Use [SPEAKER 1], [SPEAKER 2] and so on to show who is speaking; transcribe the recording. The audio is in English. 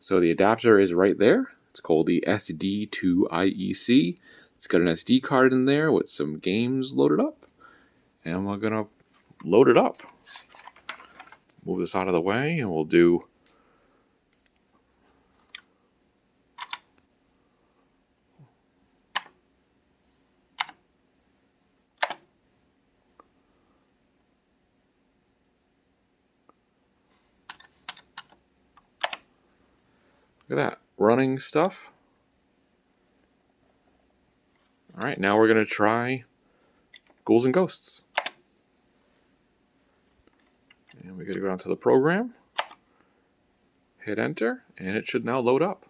[SPEAKER 1] So the adapter is right there. It's called the SD2IEC. It's got an SD card in there with some games loaded up. And we're going to load it up. Move this out of the way and we'll do look at that, running stuff. Alright, now we're going to try Ghouls and Ghosts. And we got to go down to the program, hit enter, and it should now load up.